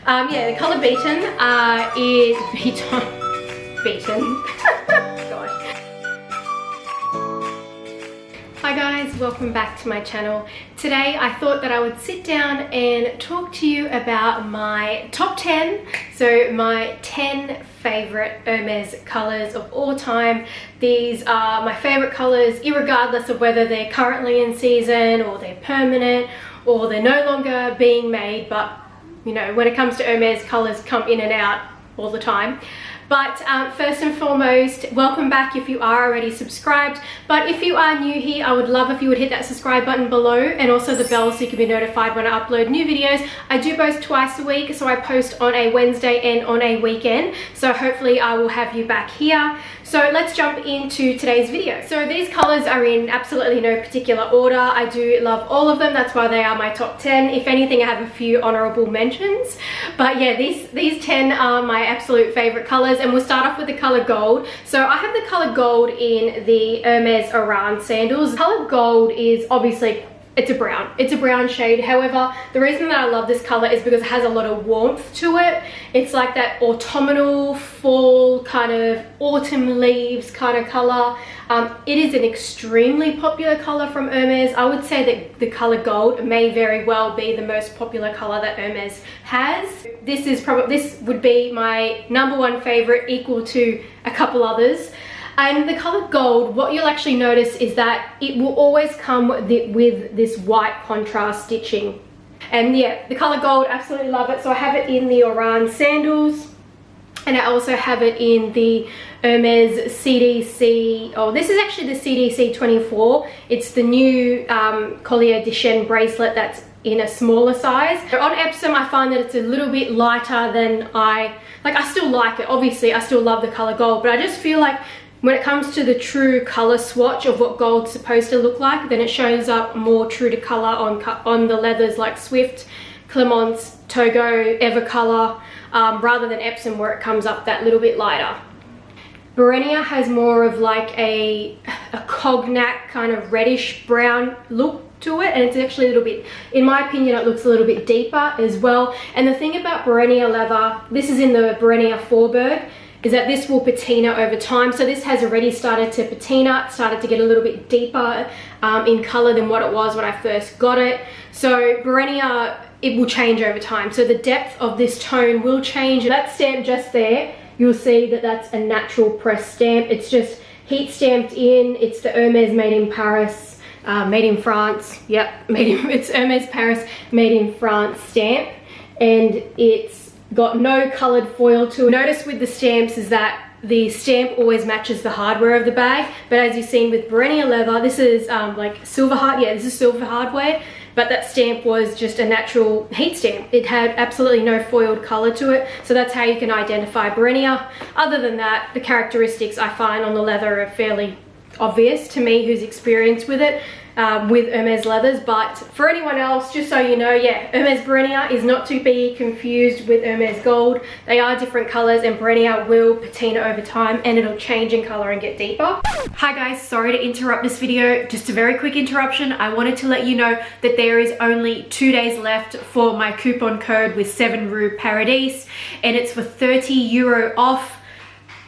Yeah, the color Beaten is Beaten. Gosh. Hi guys, welcome back to my channel. Today I thought that I would sit down and talk to you about my top 10, so my 10 favorite Hermes colors of all time. These are my favorite colors irregardless of whether they're currently in season or they're permanent or they're no longer being made, but you know, when it comes to Hermes, colors come in and out all the time. But first and foremost, welcome back if you are already subscribed. But if you are new here, I would love if you would hit that subscribe button below and also the bell so you can be notified when I upload new videos. I do post twice a week, so I post on a Wednesday and on a weekend. So hopefully I will have you back here. So let's jump into today's video. So these colors are in absolutely no particular order. I do love all of them. That's why they are my top 10. If anything, I have a few honorable mentions. But yeah, these 10 are my absolute favorite colors. And we'll start off with the color gold. So I have the color gold in the Hermes Oran sandals. Color gold is obviously, it's a brown shade. However, the reason that I love this color is because it has a lot of warmth to it. It's like that autumnal, fall, kind of autumn leaves kind of color. It is an extremely popular color from Hermes. I would say that the color gold may very well be the most popular color that Hermes has. This would be my #1 favorite, equal to a couple others. And the color gold, what you'll actually notice is that it will always come with this white contrast stitching. And yeah, the color gold, absolutely love it. So I have it in the Oran sandals, and I also have it in the Hermes CDC. Oh, this is actually the CDC 24. It's the new collier de chaîne bracelet that's in a smaller size. On Epsom, I find that it's a little bit lighter than I still like it. Obviously, I still love the color gold, but I just feel like when it comes to the true color swatch of what gold's supposed to look like, then it shows up more true to color on the leathers like Swift, Clemence, Togo, Evercolor, rather than Epsom where it comes up that little bit lighter. Berenia has more of like a cognac kind of reddish brown look to it, and it's actually a little bit, in my opinion, it looks a little bit deeper as well. And the thing about Berenia leather, this is in the Berenia Forberg, is that this will patina over time. So this has already started to patina, started to get a little bit deeper in color than what it was when I first got it. So Berenia, it will change over time. So the depth of this tone will change. That stamp just there, you'll see that that's a natural press stamp. It's just heat stamped in. It's the Hermes made in Paris, made in France. Yep, it's Hermes Paris made in France stamp, and it's got no colored foil to it. Notice with the stamps is that the stamp always matches the hardware of the bag, but as you've seen with Berenia leather, this is like silver hard. Yeah, this is silver hardware, but that stamp was just a natural heat stamp. It had absolutely no foiled color to it, so that's how you can identify Berenia. Other than that, the characteristics I find on the leather are fairly obvious to me who's experienced with it. With Hermes leathers, but for anyone else, just so you know, yeah, Hermes Berenia is not to be confused with Hermes Gold. They are different colors, and Berenia will patina over time and it'll change in color and get deeper. Hi guys, sorry to interrupt this video, just a very quick interruption. I wanted to let you know that there is only 2 days left for my coupon code with 7 Rue Paradis, and it's for €30 off.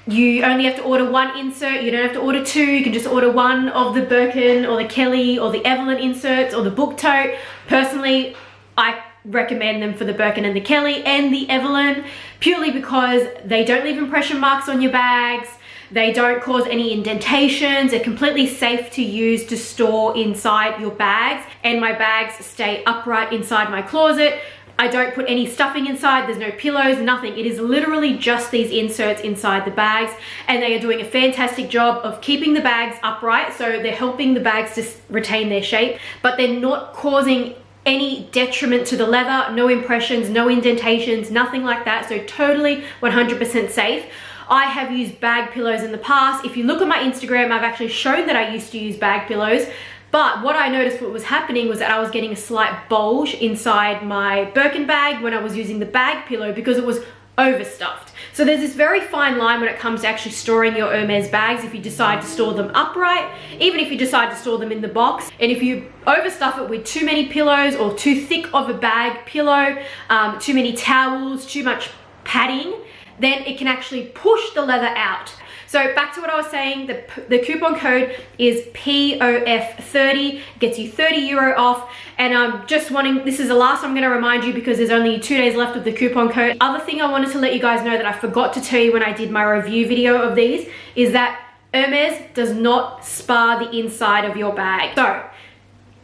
You only have to order 1 insert. You don't have to order 2. You can just order 1 of the Birkin or the Kelly or the Evelyn inserts or the book tote. Personally, I recommend them for the Birkin and the Kelly and the Evelyn, purely because they don't leave impression marks on your bags. They don't cause any indentations. They're completely safe to use to store inside your bags. And my bags stay upright inside my closet. I don't put any stuffing inside, there's no pillows, nothing. It is literally just these inserts inside the bags, and they are doing a fantastic job of keeping the bags upright, so they're helping the bags to retain their shape, but they're not causing any detriment to the leather, no impressions, no indentations, nothing like that, so totally 100% safe. I have used bag pillows in the past. If you look at my Instagram, I've actually shown that I used to use bag pillows. But what I noticed what was happening was that I was getting a slight bulge inside my Birkin bag when I was using the bag pillow because it was overstuffed. So there's this very fine line when it comes to actually storing your Hermes bags. If you decide to store them upright, even if you decide to store them in the box, and if you overstuff it with too many pillows or too thick of a bag pillow, too many towels, too much padding, then it can actually push the leather out. So back to what I was saying, the coupon code is POF30, gets you 30 euro off. And I'm just wanting, this is the last I'm gonna remind you because there's only 2 days left of the coupon code. Other thing I wanted to let you guys know that I forgot to tell you when I did my review video of these is that Hermes does not spar the inside of your bag. So,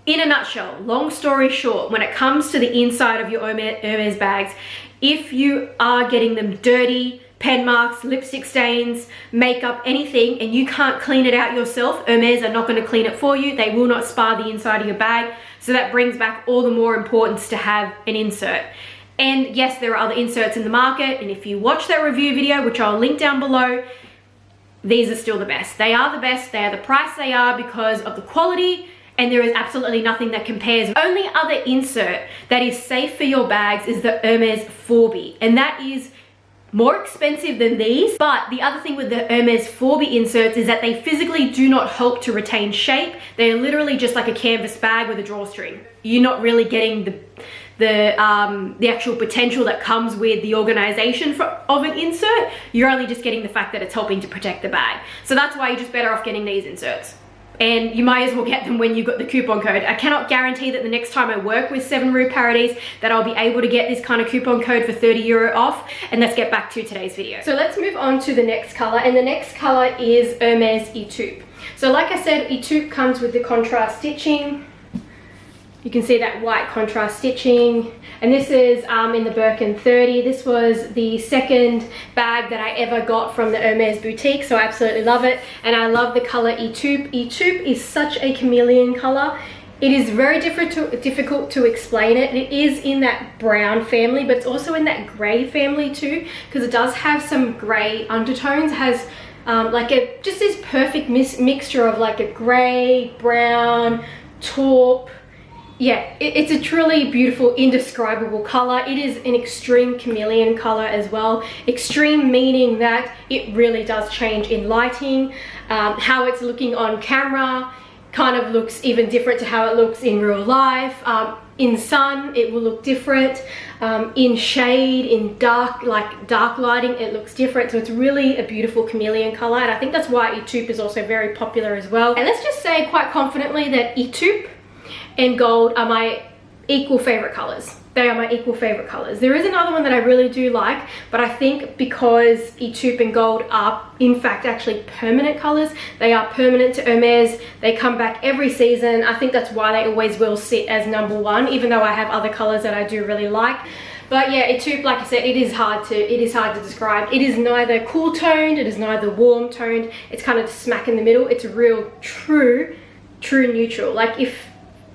in a nutshell, long story short, when it comes to the inside of your Hermes bags, if you are getting them dirty, pen marks, lipstick stains, makeup, anything, and you can't clean it out yourself, Hermes are not going to clean it for you. They will not spar the inside of your bag. So that brings back all the more importance to have an insert. And yes, there are other inserts in the market, and if you watch that review video, which I'll link down below, these are still the best. They are the best. They are the price they are because of the quality, and there is absolutely nothing that compares. The only other insert that is safe for your bags is the Hermes 4B, and that is more expensive than these. But the other thing with the Hermes 4B inserts is that they physically do not help to retain shape. They're literally just like a canvas bag with a drawstring. You're not really getting the actual potential that comes with the organization of an insert. You're only just getting the fact that it's helping to protect the bag. So that's why you're just better off getting these inserts. And you might as well get them when you've got the coupon code. I cannot guarantee that the next time I work with 7 Rue Paradis that I'll be able to get this kind of coupon code for 30 euro off. And let's get back to today's video. So let's move on to the next color, and the next color is Hermes ETube. So like I said, ETube comes with the contrast stitching. You can see that white contrast stitching, and this is in the Birkin 30. This was the second bag that I ever got from the Hermes boutique, so I absolutely love it. And I love the color ETube. ETube is such a chameleon color. It is very difficult to explain it. It is in that brown family, but it's also in that gray family too, because it does have some gray undertones. It has just this perfect mixture of like a gray, brown, taupe. Yeah, it's a truly beautiful, indescribable color. It is an extreme chameleon color as well. Extreme meaning that it really does change in lighting. How it's looking on camera kind of looks even different to how it looks in real life. In sun, it will look different. In shade, in dark lighting, it looks different. So it's really a beautiful chameleon color, and I think that's why ETube is also very popular as well. And let's just say quite confidently that ETube and gold are my equal favorite colors. They are my equal favorite colors. There is another one that I really do like, but I think because ETube and gold are in fact actually permanent colors, they are permanent to Hermes, they come back every season. I think that's why they always will sit as #1, even though I have other colors that I do really like. But yeah, ETube, like I said, it is hard to describe. It is neither cool toned, it is neither warm toned. It's kind of smack in the middle. It's a real true neutral. Like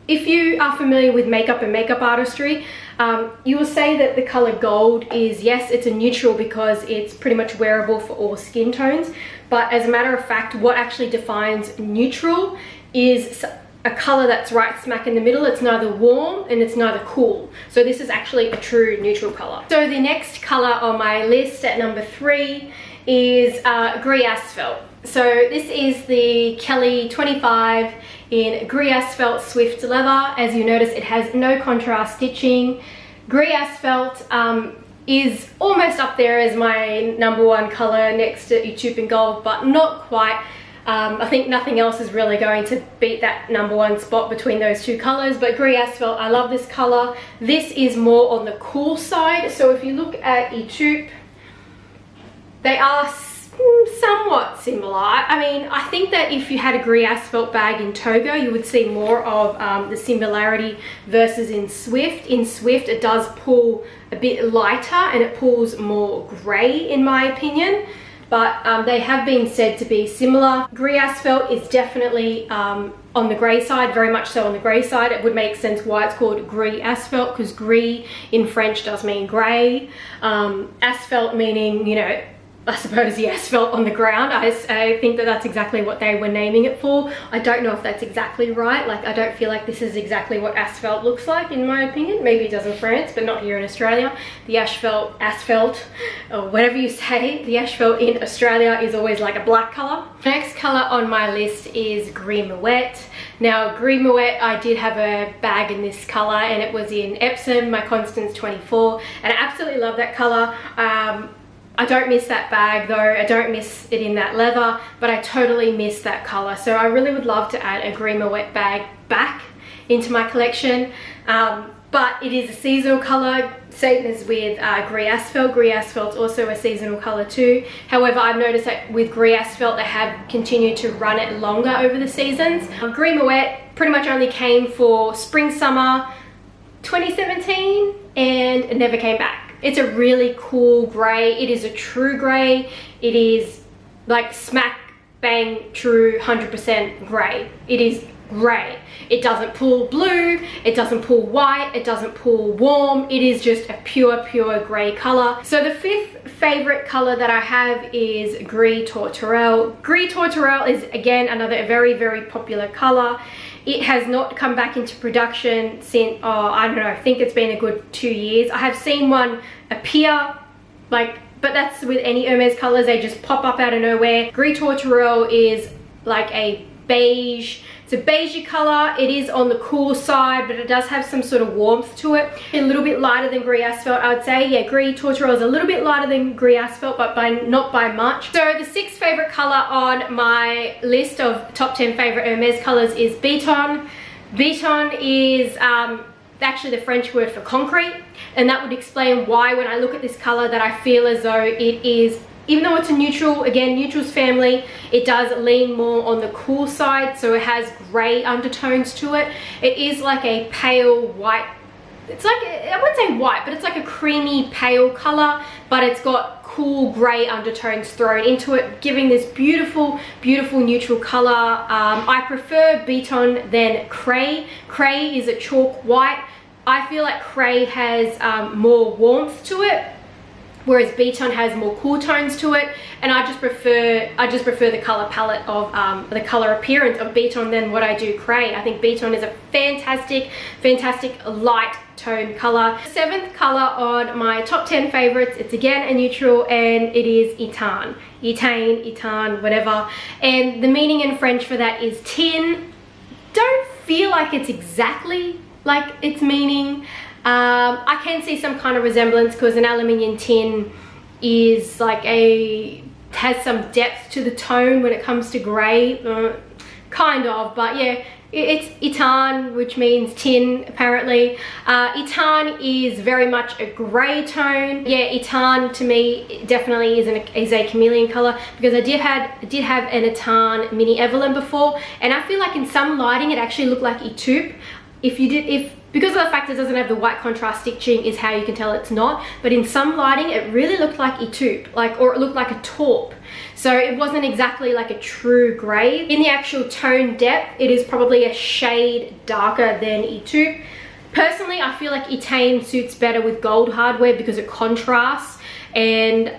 if you are familiar with makeup and makeup artistry, you will say that the color gold is, yes, it's a neutral because it's pretty much wearable for all skin tones. But as a matter of fact, what actually defines neutral is a color that's right smack in the middle. It's neither warm and it's neither cool. So this is actually a true neutral color. So the next color on my list at #3 is Gris Asphalt. So this is the Kelly 25 in Gris Asphalt Swift leather. As you notice, it has no contrast stitching. Gris Asphalt is almost up there as my #1 color next to ETube and gold, but not quite. I think nothing else is really going to beat that #1 spot between those two colors. But Gris Asphalt, I love this color. This is more on the cool side. So if you look at ETube, they are somewhat similar. I mean, I think that if you had a Gris Asphalt bag in Togo, you would see more of the similarity versus in Swift. In Swift, it does pull a bit lighter and it pulls more grey, in my opinion. But they have been said to be similar. Gris Asphalt is definitely on the grey side, very much so on the grey side. It would make sense why it's called Gris Asphalt, because gris in French does mean grey. Asphalt meaning, you know, I suppose, the asphalt on the ground. I think that that's exactly what they were naming it for. I don't know if that's exactly right. Like, I don't feel like this is exactly what asphalt looks like, in my opinion. Maybe it does in France, but not here in Australia. The asphalt, or whatever you say, the asphalt in Australia is always like a black color. The next color on my list is Greenville. Now, Greenville, I did have a bag in this color, and it was in Epsom, my Constance 24, and I absolutely love that color. I don't miss that bag though, I don't miss it in that leather, but I totally miss that color. So I really would love to add a Greenville bag back into my collection. But it is a seasonal color, same as with Grey Asphalt. Grey Asphalt's also a seasonal color too. However, I've noticed that with Grey Asphalt, they have continued to run it longer over the seasons. Greenville pretty much only came for spring, summer 2017 and it never came back. It's a really cool grey. It is a true grey. It is like smack bang true 100% grey. It is grey. It doesn't pull blue, it doesn't pull white, it doesn't pull warm. It is just a pure grey color. So the fifth favorite color that I have is Gris Tourterelle. Gris Tourterelle is again another very popular color. It has not come back into production since, I don't know, I think it's been a good 2 years. I have seen one appear, like, but that's with any Hermes colors, they just pop up out of nowhere. Gris Tourterelle is like a beige, it's a beigey color. It is on the cool side, but it does have some sort of warmth to it. A little bit lighter than Gris Asphalt, I would say. Yeah, Gris Tourterelle is a little bit lighter than Gris Asphalt, but not by much. So the sixth favorite color on my list of top 10 favorite Hermes colors is Beton. Beton is actually the French word for concrete, and that would explain why when I look at this color that I feel as though it is, even though it's a neutral, again, neutrals family, it does lean more on the cool side, so it has gray undertones to it. It is like a pale white, it's like, I wouldn't say white, but it's like a creamy pale color, but it's got cool gray undertones thrown into it, giving this beautiful neutral color. I prefer Beton than Cray. Cray is a chalk white. I feel like Cray has more warmth to it, whereas Beton has more cool tones to it, and I just prefer the color palette of the color appearance of Beton than what I do Cray. I think Beton is a fantastic light tone color. The seventh color on my top 10 favorites, it's again a neutral, and it is Etain, whatever, and the meaning in French for that is tin. Don't feel like it's exactly like its meaning. I can see some kind of resemblance because an aluminium tin is like has some depth to the tone when it comes to grey, kind of, but yeah, it's Etain, which means tin apparently. Etain is very much a grey tone. Yeah, Etain to me definitely is a chameleon colour, because I did have an Etain mini Evelyn before, and I feel like in some lighting it actually looked like ETube. Because of the fact it doesn't have the white contrast stitching is how you can tell it's not, but in some lighting it really looked like ETube, or it looked like a taupe. So it wasn't exactly like a true grey. In the actual tone depth, it is probably a shade darker than ETube. Personally, I feel like Etain suits better with gold hardware because it contrasts, and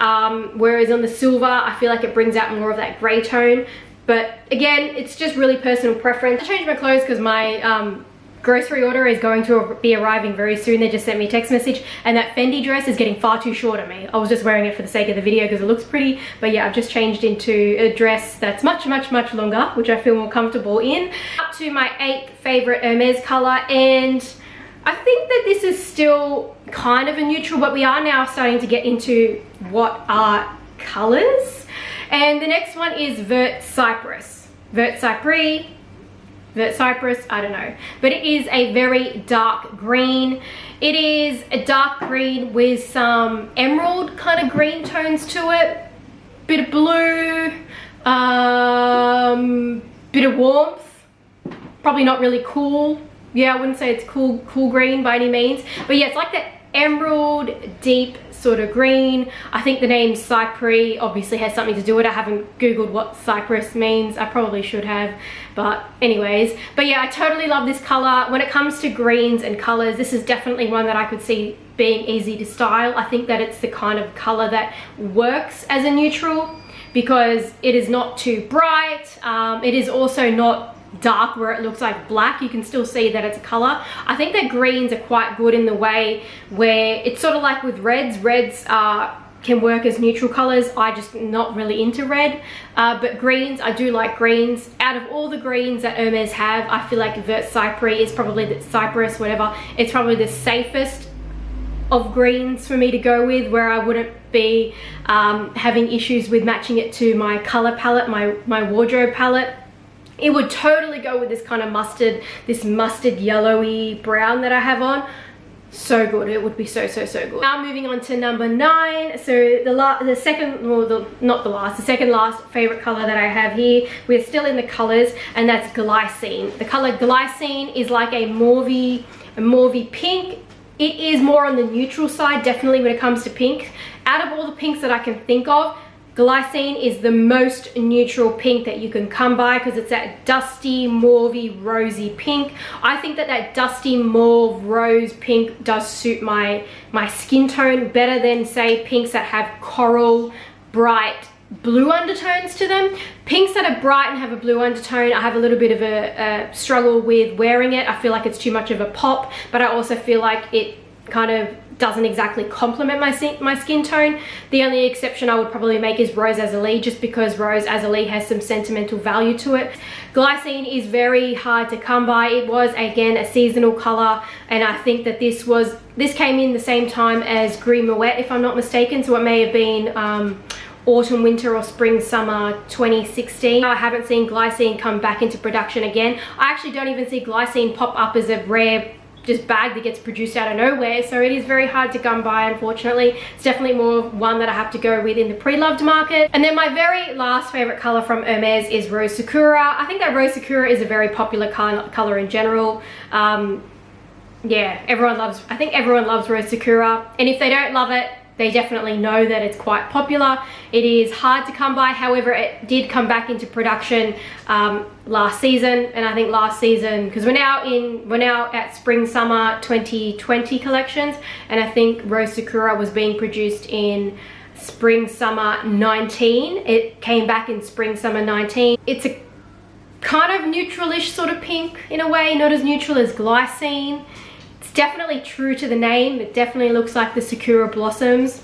whereas on the silver, I feel like it brings out more of that grey tone. But again, it's just really personal preference. I changed my clothes because my grocery order is going to be arriving very soon. They just sent me a text message, and that Fendi dress is getting far too short on me. I was just wearing it for the sake of the video because it looks pretty, but yeah, I've just changed into a dress that's much longer, which I feel more comfortable in. Up to my 8th favorite Hermes color, and I think that this is still kind of a neutral, but we are now starting to get into what are colors. And the next one is Vert Cypress. Vert Cypress, I don't know, but it is a very dark green. It is a dark green with some emerald kind of green tones to it, bit of blue, bit of warmth, probably not really cool. Yeah, I wouldn't say it's cool green by any means, but yeah, it's like that emerald, deep sort of green. I think the name Cypress obviously has something to do with it. I haven't googled what Cypress means. I probably should have, but anyways. But yeah, I totally love this color. When it comes to greens and colors, this is definitely one that I could see being easy to style. I think that it's the kind of color that works as a neutral because it is not too bright. It is also not dark where it looks like black. You can still see that it's a color. I think that greens are quite good in the way where it's sort of like with reds. Reds can work as neutral colors. I just not really into red, but greens, I do like greens. Out of all the greens that Hermes have, I feel like Vert Cypress is probably the Cypress, whatever. It's probably the safest of greens for me to go with, where I wouldn't be having issues with matching it to my color palette, my wardrobe palette. It would totally go with this kind of mustard, this mustard yellowy brown that I have on. So good. It would be so good. Now moving on to number 9. So the second last favorite color that I have here, we're still in the colors, and that's glycine. The color glycine is like a mauvey pink. It is more on the neutral side, definitely, when it comes to pink. Out of all the pinks that I can think of, glycine is the most neutral pink that you can come by because it's that dusty, mauvey, rosy pink. I think that that dusty mauve rose pink does suit my skin tone better than, say, pinks that have coral, bright blue undertones to them. Pinks that are bright and have a blue undertone, I have a little bit of a struggle with wearing it. I feel like it's too much of a pop, but I also feel like it kind of doesn't exactly complement my skin tone. The only exception I would probably make is Rose Azalea, just because Rose Azalea has some sentimental value to it. Glycine is very hard to come by. It was, again, a seasonal color, and I think that this came in the same time as Green Moet, if I'm not mistaken, so it may have been autumn, winter, or spring, summer 2016. I haven't seen glycine come back into production again. I actually don't even see glycine pop up as a rare just bag that gets produced out of nowhere, so it is very hard to come by, unfortunately. It's definitely more one that I have to go with in the pre-loved market. And then my very last favorite color from Hermes is Rose Sakura. I think that Rose Sakura is a very popular color in general. Yeah, I think everyone loves Rose Sakura, and if they don't love it, they definitely know that it's quite popular. It is hard to come by. However, it did come back into production last season, and I think last season, because we're now at spring summer 2020 collections, and I think Rose Sakura was being produced in spring summer 19. It came back in spring summer 19. It's a kind of neutralish sort of pink in a way, not as neutral as glycine. Definitely true to the name. It definitely looks like the Sakura blossoms.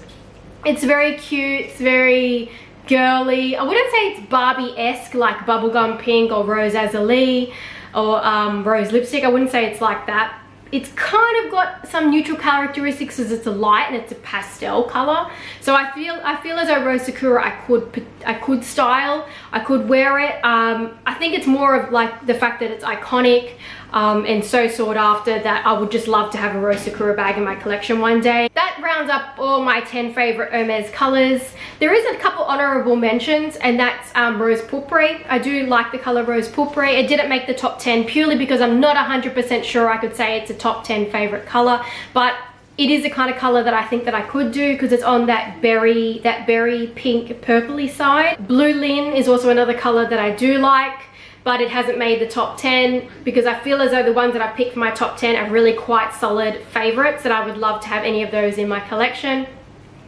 It's very cute. It's very girly. I wouldn't say it's Barbie-esque like bubblegum pink or Rose Azalea or rose lipstick. I wouldn't say it's like that. It's kind of got some neutral characteristics as it's a light and it's a pastel color. So I feel as though Rose Sakura I could style, I could wear it. I think it's more of like the fact that it's iconic and so sought after that I would just love to have a Rose Sakura bag in my collection one day. That rounds up all my 10 favorite Hermes colors. There is a couple honorable mentions, and that's Rose Pourpre. I do like the color Rose Pourpre. It didn't make the top 10 purely because I'm not 100% sure I could say it's a top 10 favorite color, but it is the kind of color that I think that I could do because it's on that berry pink purpley side. Blue Lin is also another color that I do like, but it hasn't made the top 10 because I feel as though the ones that I picked for my top 10 are really quite solid favorites that I would love to have any of those in my collection.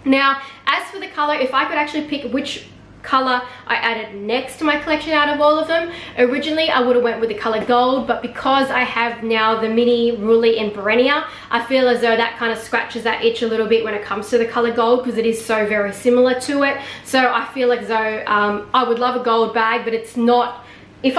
Now, as for the color, if I could actually pick which color I added next to my collection out of all of them, originally I would have went with the color gold, but because I have now the mini Ruli and Berenia, I feel as though that kind of scratches that itch a little bit when it comes to the color gold because it is so very similar to it. So I feel as though I would love a gold bag, but it's not, if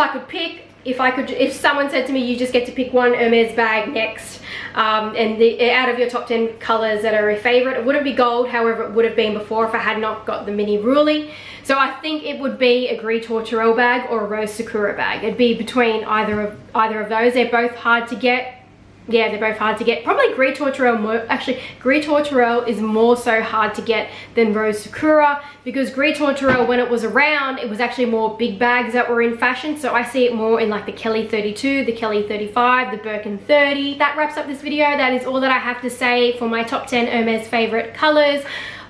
someone said to me you just get to pick one Hermes bag next and out of your top 10 colors that are a favorite, it wouldn't be gold. However, it would have been before if I had not got the mini Ruli. So I think it would be a Gris Tourterelle bag or a Rose Sakura bag. It'd be between either of those. They're both hard to get. yeah, they're both hard to get. Probably Gris Tourterelle more, actually Gris Tourterelle is more so hard to get than Rose Sakura, because Gris Tourterelle, when it was around, it was actually more big bags that were in fashion. So I see it more in like the Kelly 32, the Kelly 35, the Birkin 30. That wraps up this video. That is all that I have to say for my top 10 Hermes favorite colors.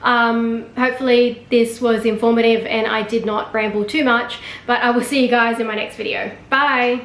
Hopefully this was informative and I did not ramble too much, but I will see you guys in my next video. Bye.